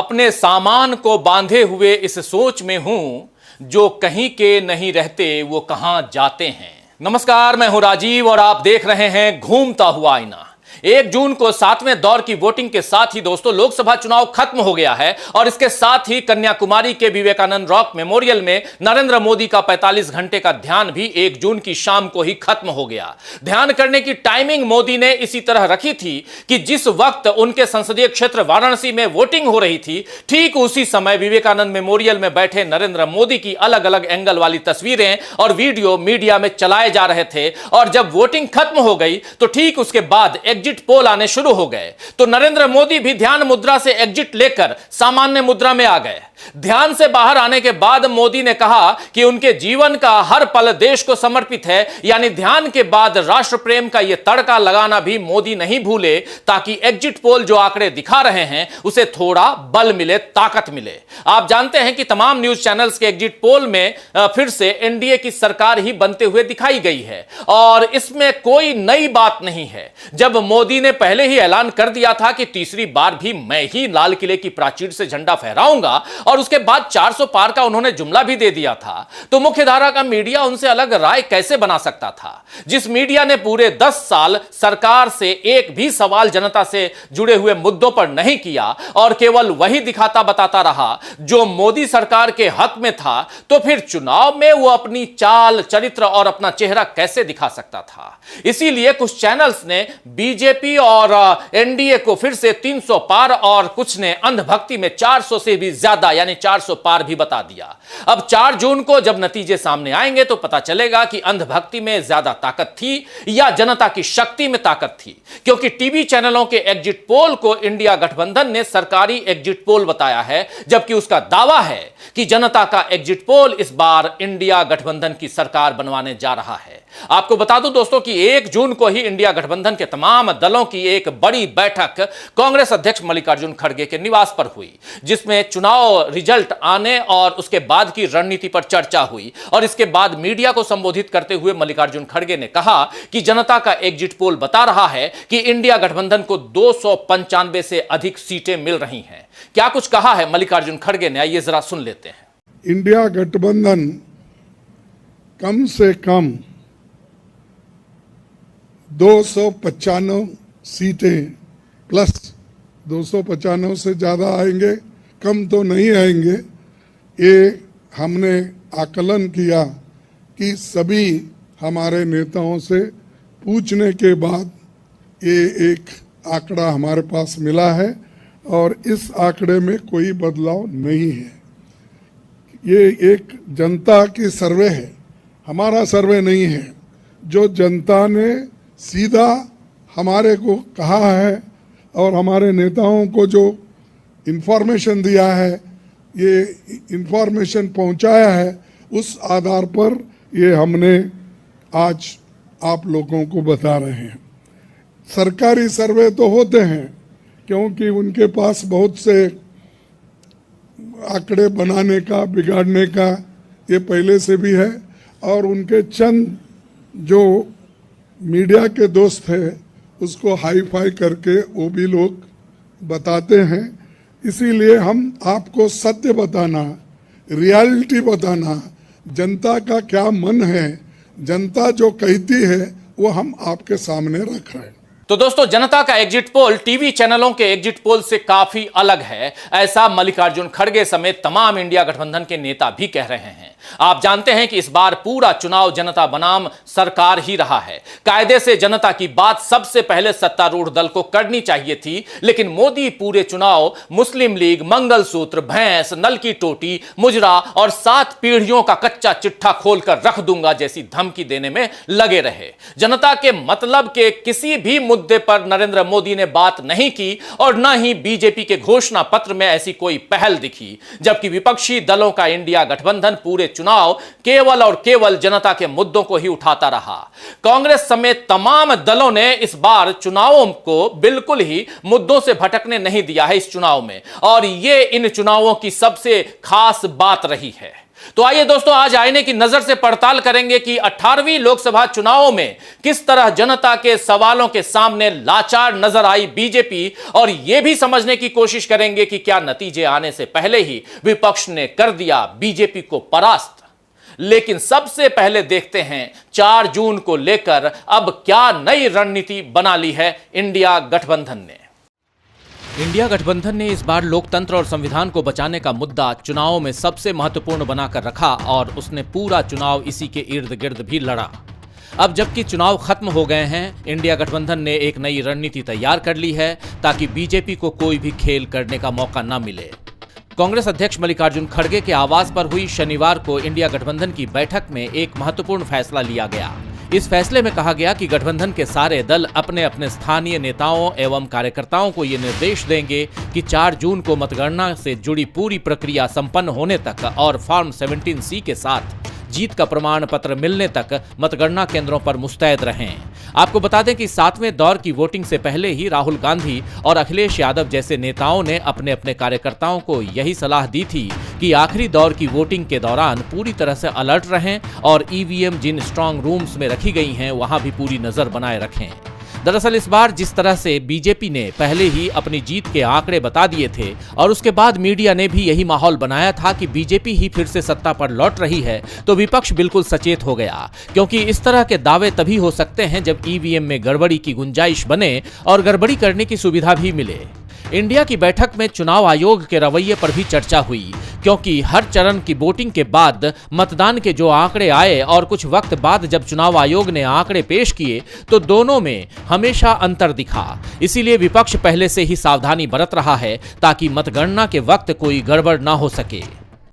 अपने सामान को बांधे हुए इस सोच में हूं, जो कहीं के नहीं रहते वो कहां जाते हैं। नमस्कार, मैं हूं राजीव और आप देख रहे हैं घूमता हुआ आईना। 1 जून को 7वें दौर की वोटिंग के साथ ही दोस्तों लोकसभा चुनाव खत्म हो गया है और इसके साथ ही कन्याकुमारी के विवेकानंद रॉक मेमोरियल में नरेंद्र मोदी का 45 घंटे का ध्यान भी 1 जून की शाम को ही खत्म हो गया। ध्यान करने की टाइमिंग मोदी ने इसी तरह रखी थी कि जिस वक्त उनके संसदीय क्षेत्र वाराणसी में वोटिंग हो रही थी, ठीक उसी समय विवेकानंद मेमोरियल में बैठे नरेंद्र मोदी की अलग अलग एंगल वाली तस्वीरें और वीडियो मीडिया में चलाए जा रहे थे। और जब वोटिंग खत्म हो गई तो ठीक उसके बाद एग्जिट पोल आने शुरू हो गए, तो नरेंद्र मोदी भी ध्यान मुद्रा से एग्जिट लेकर सामान्य मुद्रा में आ गए। ध्यान से बाहर आने के बाद मोदी ने कहा कि उनके जीवन का हर पल देश को समर्पित है, यानी ध्यान के बाद राष्ट्र प्रेम का यह तड़का लगाना भी मोदी नहीं भूले, ताकि एग्जिट पोल जो आंकड़े दिखा रहे हैं उसे थोड़ा बल मिले, ताकत मिले। आप जानते हैं कि तमाम न्यूज चैनल्स के एग्जिट पोल में फिर से एनडीए की सरकार ही बनते हुए दिखाई गई है और इसमें कोई नई बात नहीं है। जब मोदी ने पहले ही ऐलान कर दिया था कि तीसरी बार भी मैं ही लाल किले की प्राचीर से झंडा फहराऊंगा और उसके बाद 400 पार का उन्होंने जुमला भी दे दिया था, तो मुख्य धारा का मीडिया उनसे अलग राय कैसे बना सकता था? जिस मीडिया ने पूरे 10 साल सरकार से एक भी सवाल जनता से जुड़े हुए मुद्दों पर नहीं किया और केवल वही दिखाता बताता रहा जो मोदी सरकार के हक में था, तो फिर चुनाव में वो अपनी चाल चरित्र और अपना चेहरा कैसे दिखा सकता था? इसीलिए कुछ चैनल्स ने बीजेपी और एनडीए को फिर से 300 पार और कुछ ने अंधभक्ति में 400 से भी ज्यादा यानी 400 पार भी बता दिया। अब 4 जून को जब नतीजे सामने आएंगे तो पता चलेगा कि अंधभक्ति में ज्यादा ताकत थी या जनता की शक्ति में ताकत थी, क्योंकि टीवी चैनलों के एग्जिट पोल को इंडिया गठबंधन ने सरकारी एग्जिट पोल बताया है, जबकि उसका दावा है कि जनता का एग्जिट पोल इस बार इंडिया गठबंधन की सरकार बनवाने जा रहा है। आपको बता दूं दोस्तों कि 1 जून को ही इंडिया गठबंधन के तमाम दलों की एक बड़ी बैठक कांग्रेस अध्यक्ष मल्लिकार्जुन खड़गे के निवास पर हुई, जिसमें चुनाव रिजल्ट आने और उसके बाद की रणनीति पर चर्चा हुई। और इसके बाद मीडिया को संबोधित करते हुए मल्लिकार्जुन खड़गे ने कहा कि जनता का एग्जिट पोल बता रहा है कि इंडिया गठबंधन को 295 से अधिक सीटें मिल रही हैं। क्या कुछ कहा है मल्लिकार्जुन खड़गे ने, आइए जरा सुन लेते हैं। इंडिया गठबंधन कम से कम 295 सीटें प्लस 295 से ज़्यादा आएंगे, कम तो नहीं आएंगे। ये हमने आकलन किया कि सभी हमारे नेताओं से पूछने के बाद ये एक आंकड़ा हमारे पास मिला है और इस आंकड़े में कोई बदलाव नहीं है। ये एक जनता की सर्वे है, हमारा सर्वे नहीं है। जो जनता ने सीधा हमारे को कहा है और हमारे नेताओं को जो इन्फॉर्मेशन दिया है, ये इन्फॉर्मेशन पहुंचाया है, उस आधार पर ये हमने आज आप लोगों को बता रहे हैं। सरकारी सर्वे तो होते हैं क्योंकि उनके पास बहुत से आंकड़े बनाने का, बिगाड़ने का ये पहले से भी है और उनके चंद जो मीडिया के दोस्त हैं उसको हाई फाई करके वो भी लोग बताते हैं। इसीलिए हम आपको सत्य बताना, रियलिटी बताना, जनता का क्या मन है, जनता जो कहती है वो हम आपके सामने रख रहे हैं। तो दोस्तों, जनता का एग्जिट पोल टीवी चैनलों के एग्जिट पोल से काफी अलग है, ऐसा मल्लिकार्जुन खड़गे समेत तमाम इंडिया गठबंधन के नेता भी कह रहे हैं। आप जानते हैं कि इस बार पूरा चुनाव जनता बनाम सरकार ही रहा है। कायदे से जनता की बात सबसे पहले सत्तारूढ़ दल को करनी चाहिए थी, लेकिन मोदी पूरे चुनाव मुस्लिम लीग, मंगलसूत्र, भैंस, नल की टोटी, मुजरा और 7 पीढ़ियों का कच्चा चिट्ठा खोलकर रख दूंगा जैसी धमकी देने में लगे रहे। जनता के मतलब के किसी भी मुद्दे पर नरेंद्र मोदी ने बात नहीं की और न ही बीजेपी के घोषणा पत्र में ऐसी कोई पहल दिखी, जबकि विपक्षी दलों का इंडिया गठबंधन पूरे चुनाव केवल और केवल जनता के मुद्दों को ही उठाता रहा। कांग्रेस समेत तमाम दलों ने इस बार चुनावों को बिल्कुल ही मुद्दों से भटकने नहीं दिया है इस चुनाव में, और यह इन चुनावों की सबसे खास बात रही है। तो आइए दोस्तों, आज आईने की नजर से पड़ताल करेंगे कि 18वीं लोकसभा चुनावों में किस तरह जनता के सवालों के सामने लाचार नजर आई बीजेपी, और यह भी समझने की कोशिश करेंगे कि क्या नतीजे आने से पहले ही विपक्ष ने कर दिया बीजेपी को परास्त। लेकिन सबसे पहले देखते हैं 4 जून को लेकर अब क्या नई रणनीति बना ली है इंडिया गठबंधन ने। इंडिया गठबंधन ने इस बार लोकतंत्र और संविधान को बचाने का मुद्दा चुनावों में सबसे महत्वपूर्ण बनाकर रखा और उसने पूरा चुनाव इसी के इर्द गिर्द भी लड़ा। अब जबकि चुनाव खत्म हो गए हैं, इंडिया गठबंधन ने एक नई रणनीति तैयार कर ली है ताकि बीजेपी को कोई भी खेल करने का मौका न मिले। कांग्रेस अध्यक्ष मल्लिकार्जुन खड़गे के आवास पर हुई शनिवार को इंडिया गठबंधन की बैठक में एक महत्वपूर्ण फैसला लिया गया। इस फैसले में कहा गया कि गठबंधन के सारे दल अपने अपने स्थानीय नेताओं एवं कार्यकर्ताओं को ये निर्देश देंगे कि 4 जून को मतगणना से जुड़ी पूरी प्रक्रिया संपन्न होने तक और फॉर्म 17C के साथ जीत का प्रमाण पत्र मिलने तक मतगणना केंद्रों पर मुस्तैद रहें। आपको बता दें कि 7वें दौर की वोटिंग से पहले ही राहुल गांधी और अखिलेश यादव जैसे नेताओं ने अपने अपने कार्यकर्ताओं को यही सलाह दी थी कि आखिरी दौर की वोटिंग के दौरान पूरी तरह से अलर्ट रहें और ईवीएम जिन स्ट्रांग रूम्स में रखी गई हैं वहां भी पूरी नजर बनाए रखें। दरअसल इस बार जिस तरह से बीजेपी ने पहले ही अपनी जीत के आंकड़े बता दिए थे और उसके बाद मीडिया ने भी यही माहौल बनाया था कि बीजेपी ही फिर से सत्ता पर लौट रही है, तो विपक्ष बिल्कुल सचेत हो गया, क्योंकि इस तरह के दावे तभी हो सकते हैं जब ईवीएम में गड़बड़ी की गुंजाइश बने और गड़बड़ी करने की सुविधा भी मिले। इंडिया की बैठक में चुनाव आयोग के रवैये पर भी चर्चा हुई, क्योंकि हर चरण की वोटिंग के बाद मतदान के जो आंकड़े आए और कुछ वक्त बाद जब चुनाव आयोग ने आंकड़े पेश किए तो दोनों में हमेशा अंतर दिखा। इसीलिए विपक्ष पहले से ही सावधानी बरत रहा है ताकि मतगणना के वक्त कोई गड़बड़ ना हो सके।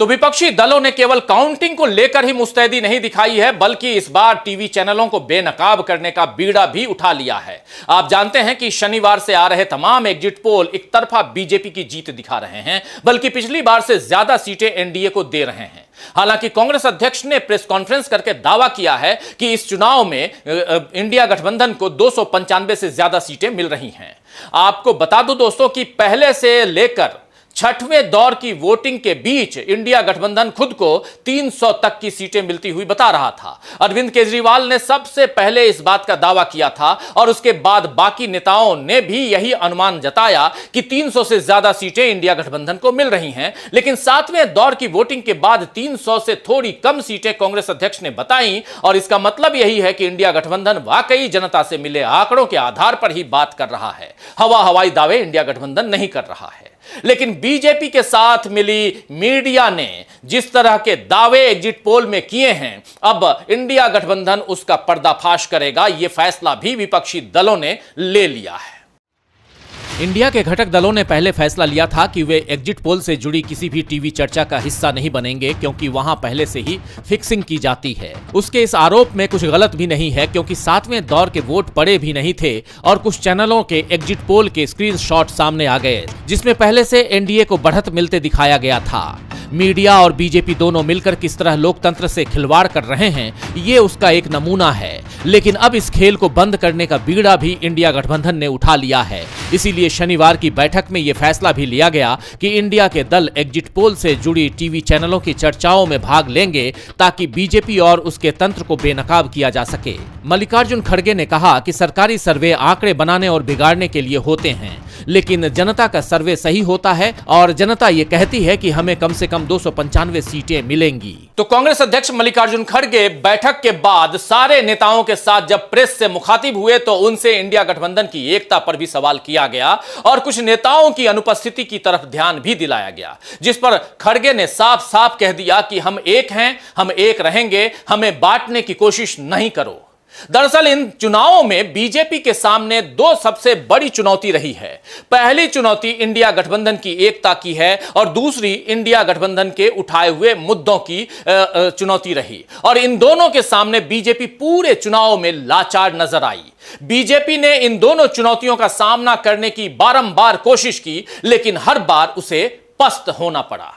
तो विपक्षी दलों ने केवल काउंटिंग को लेकर ही मुस्तैदी नहीं दिखाई है, बल्कि इस बार टीवी चैनलों को बेनकाब करने का बीड़ा भी उठा लिया है। आप जानते हैं कि शनिवार से आ रहे तमाम एग्जिट पोल एक तरफा बीजेपी की जीत दिखा रहे हैं, बल्कि पिछली बार से ज्यादा सीटें एनडीए को दे रहे हैं। हालांकि कांग्रेस अध्यक्ष ने प्रेस कॉन्फ्रेंस करके दावा किया है कि इस चुनाव में इंडिया गठबंधन को 295 से ज्यादा सीटें मिल रही हैं। आपको बता दूं दोस्तों कि पहले से लेकर 6वें दौर की वोटिंग के बीच इंडिया गठबंधन खुद को 300 तक की सीटें मिलती हुई बता रहा था। अरविंद केजरीवाल ने सबसे पहले इस बात का दावा किया था और उसके बाद बाकी नेताओं ने भी यही अनुमान जताया कि 300 से ज्यादा सीटें इंडिया गठबंधन को मिल रही हैं। लेकिन 7वें दौर की वोटिंग के बाद 300 से थोड़ी कम सीटें कांग्रेस अध्यक्ष ने बताई, और इसका मतलब यही है कि इंडिया गठबंधन वाकई जनता से मिले आंकड़ों के आधार पर ही बात कर रहा है। हवाई दावे इंडिया गठबंधन नहीं कर रहा है। लेकिन बीजेपी के साथ मिली मीडिया ने जिस तरह के दावे एग्जिट पोल में किए हैं, अब इंडिया गठबंधन उसका पर्दाफाश करेगा। यह फैसला भी विपक्षी दलों ने ले लिया है। इंडिया के घटक दलों ने पहले फैसला लिया था कि वे एग्जिट पोल से जुड़ी किसी भी टीवी चर्चा का हिस्सा नहीं बनेंगे, क्योंकि वहां पहले से ही फिक्सिंग की जाती है। उसके इस आरोप में कुछ गलत भी नहीं है, क्योंकि 7वें दौर के वोट पड़े भी नहीं थे और कुछ चैनलों के एग्जिट पोल के स्क्रीनशॉट सामने आ गए जिसमें पहले से एनडीए को बढ़त मिलते दिखाया गया था। मीडिया और बीजेपी दोनों मिलकर किस तरह लोकतंत्र से खिलवाड़ कर रहे हैं, ये उसका एक नमूना है। लेकिन अब इस खेल को बंद करने का बीड़ा भी इंडिया गठबंधन ने उठा लिया है। इसीलिए शनिवार की बैठक में यह फैसला भी लिया गया कि इंडिया के दल एग्जिट पोल से जुड़ी टीवी चैनलों की चर्चाओं में भाग लेंगे ताकि बीजेपी और उसके तंत्र को बेनकाब किया जा सके। मल्लिकार्जुन खड़गे ने कहा कि सरकारी सर्वे आंकड़े बनाने और बिगाड़ने के लिए होते हैं, लेकिन जनता का सर्वे सही होता है और जनता ये कहती है कि हमें कम से कम 295 सीटें मिलेंगी। तो कांग्रेस अध्यक्ष मल्लिकार्जुन खड़गे बैठक के बाद सारे नेताओं के साथ जब प्रेस से मुखातिब हुए तो उनसे इंडिया गठबंधन की एकता पर भी सवाल किया गया और कुछ नेताओं की अनुपस्थिति की तरफ ध्यान भी दिलाया गया, जिस पर खड़गे ने साफ साफ कह दिया कि हम एक हैं, हम एक रहेंगे, हमें बांटने की कोशिश नहीं करो। दरअसल इन चुनावों में बीजेपी के सामने 2 सबसे बड़ी चुनौती रही है। पहली चुनौती इंडिया गठबंधन की एकता की है और दूसरी इंडिया गठबंधन के उठाए हुए मुद्दों की चुनौती रही, और इन दोनों के सामने बीजेपी पूरे चुनाव में लाचार नजर आई। बीजेपी ने इन दोनों चुनौतियों का सामना करने की बारंबार कोशिश की, लेकिन हर बार उसे पस्त होना पड़ा।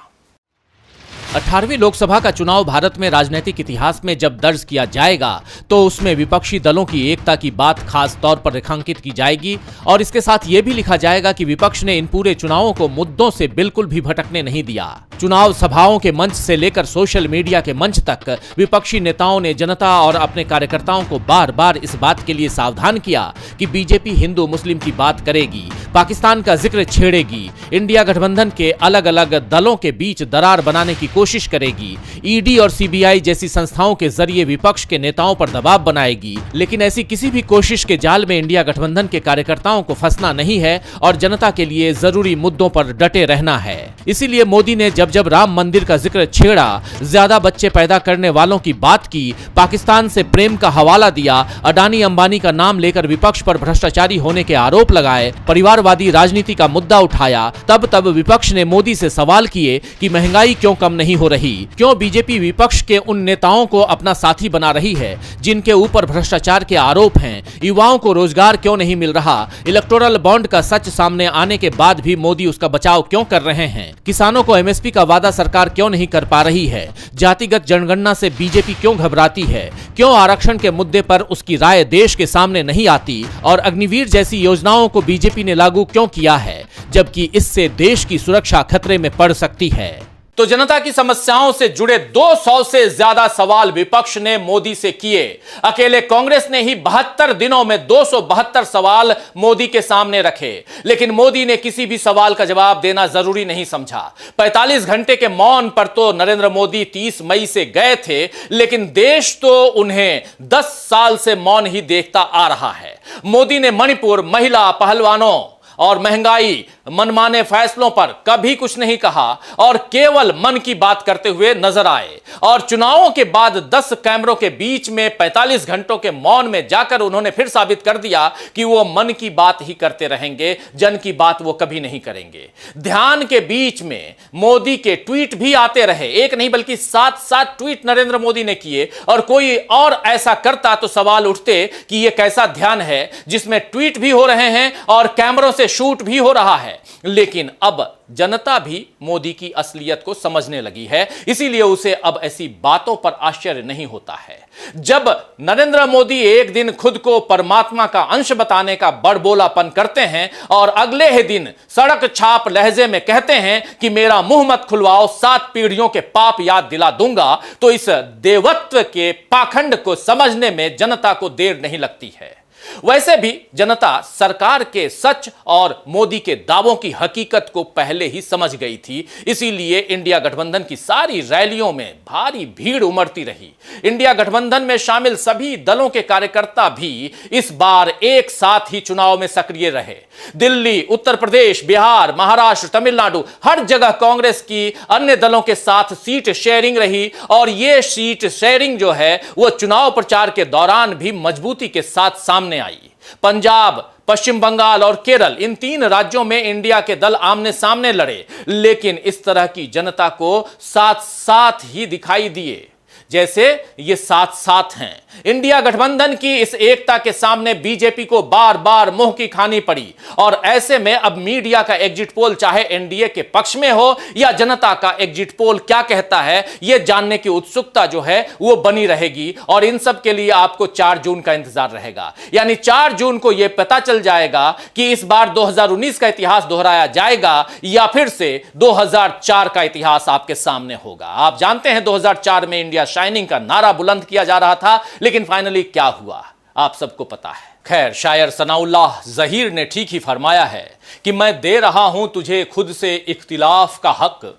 18वीं लोकसभा का चुनाव भारत में राजनीतिक इतिहास में जब दर्ज किया जाएगा तो उसमें विपक्षी दलों की एकता की बात खास तौर पर रेखांकित की जाएगी और इसके साथ यह भी लिखा जाएगा कि विपक्ष ने इन पूरे चुनावों को मुद्दों से बिल्कुल भी भटकने नहीं दिया। चुनाव सभाओं के मंच से लेकर सोशल मीडिया के मंच तक विपक्षी नेताओं ने जनता और अपने कार्यकर्ताओं को बार बार इस बात के लिए सावधान किया कि बीजेपी हिंदू मुस्लिम की बात करेगी, पाकिस्तान का जिक्र छेड़ेगी, इंडिया गठबंधन के अलग अलग दलों के बीच दरार बनाने की कोशिश करेगी, ईडी और सीबीआई जैसी संस्थाओं के जरिए विपक्ष के नेताओं पर दबाव बनाएगी। लेकिन ऐसी किसी भी कोशिश के जाल में इंडिया गठबंधन के कार्यकर्ताओं को फंसना नहीं है और जनता के लिए जरूरी मुद्दों पर डटे रहना है। इसीलिए मोदी ने जब जब राम मंदिर का जिक्र छेड़ा, ज्यादा बच्चे पैदा करने वालों की बात की, पाकिस्तान से प्रेम का हवाला दिया, अडानी अंबानी का नाम लेकर विपक्ष पर भ्रष्टाचारी होने के आरोप लगाए, परिवारवादी राजनीति का मुद्दा उठाया, तब विपक्ष ने मोदी से सवाल किए कि महंगाई क्यों कम नहीं हो रही, क्यों बीजेपी विपक्ष के उन नेताओं को अपना साथी बना रही है जिनके ऊपर भ्रष्टाचार के आरोप हैं, युवाओं को रोजगार क्यों नहीं मिल रहा, इलेक्टोरल बॉन्ड का सच सामने आने के बाद भी मोदी उसका बचाव क्यों कर रहे हैं, किसानों को एमएसपी का वादा सरकार क्यों नहीं कर पा रही है, जातिगत जनगणना से बीजेपी क्यों घबराती है, क्यों आरक्षण के मुद्दे पर उसकी राय देश के सामने नहीं आती और अग्निवीर जैसी योजनाओं को बीजेपी ने लागू क्यों किया है, जबकि इससे देश की सुरक्षा खतरे में पड़ सकती है। तो जनता की समस्याओं से जुड़े 200 से ज्यादा सवाल विपक्ष ने मोदी से किए। अकेले कांग्रेस ने ही 72 दिनों में 272 सवाल मोदी के सामने रखे, लेकिन मोदी ने किसी भी सवाल का जवाब देना जरूरी नहीं समझा। 45 घंटे के मौन पर तो नरेंद्र मोदी 30 मई से गए थे, लेकिन देश तो उन्हें 10 साल से मौन ही देखता आ रहा है। मोदी ने मणिपुर, महिला, पहलवानों और महंगाई, मनमाने फैसलों पर कभी कुछ नहीं कहा और केवल मन की बात करते हुए नजर आए। और चुनावों के बाद 10 कैमरों के बीच में 45 घंटों के मौन में जाकर उन्होंने फिर साबित कर दिया कि वो मन की बात ही करते रहेंगे, जन की बात वो कभी नहीं करेंगे। ध्यान के बीच में मोदी के ट्वीट भी आते रहे, एक नहीं बल्कि 7 ट्वीट नरेंद्र मोदी ने किए, और कोई और ऐसा करता तो सवाल उठते कि यह कैसा ध्यान है जिसमें ट्वीट भी हो रहे हैं और कैमरों से शूट भी हो रहा है। लेकिन अब जनता भी मोदी की असलियत को समझने लगी है, इसीलिए उसे अब ऐसी बातों पर आश्चर्य नहीं होता है। जब नरेंद्र मोदी एक दिन खुद को परमात्मा का अंश बताने का बड़बोलापन करते हैं और अगले ही दिन सड़क छाप लहजे में कहते हैं कि मेरा मुंह मत खुलवाओ, 7 पीढ़ियों के पाप याद दिला दूंगा, तो इस देवत्व के पाखंड को समझने में जनता को देर नहीं लगती है। वैसे भी जनता सरकार के सच और मोदी के दावों की हकीकत को पहले ही समझ गई थी, इसीलिए इंडिया गठबंधन की सारी रैलियों में भारी भीड़ उमड़ती रही। इंडिया गठबंधन में शामिल सभी दलों के कार्यकर्ता भी इस बार एक साथ ही चुनाव में सक्रिय रहे। दिल्ली, उत्तर प्रदेश, बिहार, महाराष्ट्र, तमिलनाडु, हर जगह कांग्रेस की अन्य दलों के साथ सीट शेयरिंग रही और यह सीट शेयरिंग जो है वो चुनाव प्रचार के दौरान भी मजबूती के साथ सामने आई। पंजाब, पश्चिम बंगाल और केरल, इन 3 राज्यों में इंडिया के दल आमने सामने लड़े, लेकिन इस तरह की जनता को साथ साथ ही दिखाई दिए जैसे ये साथ हैं। इंडिया गठबंधन की इस एकता के सामने बीजेपी को बार बार मुंह की खानी पड़ी और ऐसे में अब मीडिया का एग्जिट पोल चाहे एनडीए के पक्ष में हो या जनता का एग्जिट पोल क्या कहता है, यह जानने की उत्सुकता जो है वो बनी रहेगी। और इन सब के लिए आपको 4 जून का इंतजार रहेगा, यानी 4 जून को यह पता चल जाएगा कि इस बार 2019 का इतिहास दोहराया जाएगा या फिर से 2004 का इतिहास आपके सामने होगा। आप जानते हैं 2004 में इंडिया शाइनिंग का नारा बुलंद किया जा रहा था, लेकिन फाइनली क्या हुआ आप सबको पता है। खैर, शायर सनाउल्लाह ज़हीर ने ठीक ही फरमाया है कि मैं दे रहा हूं तुझे खुद से इख्तिलाफ का हक,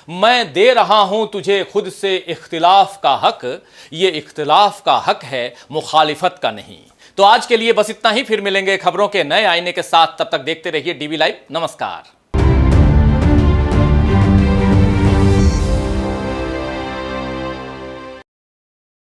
मैं दे रहा हूं तुझे खुद से इख्तिलाफ का हक, ये इख्तिलाफ का हक है मुखालिफत का नहीं। तो आज के लिए बस इतना ही, फिर मिलेंगे खबरों के नए आईने के साथ, तब तक देखते रहिए डीवी लाइव। नमस्कार।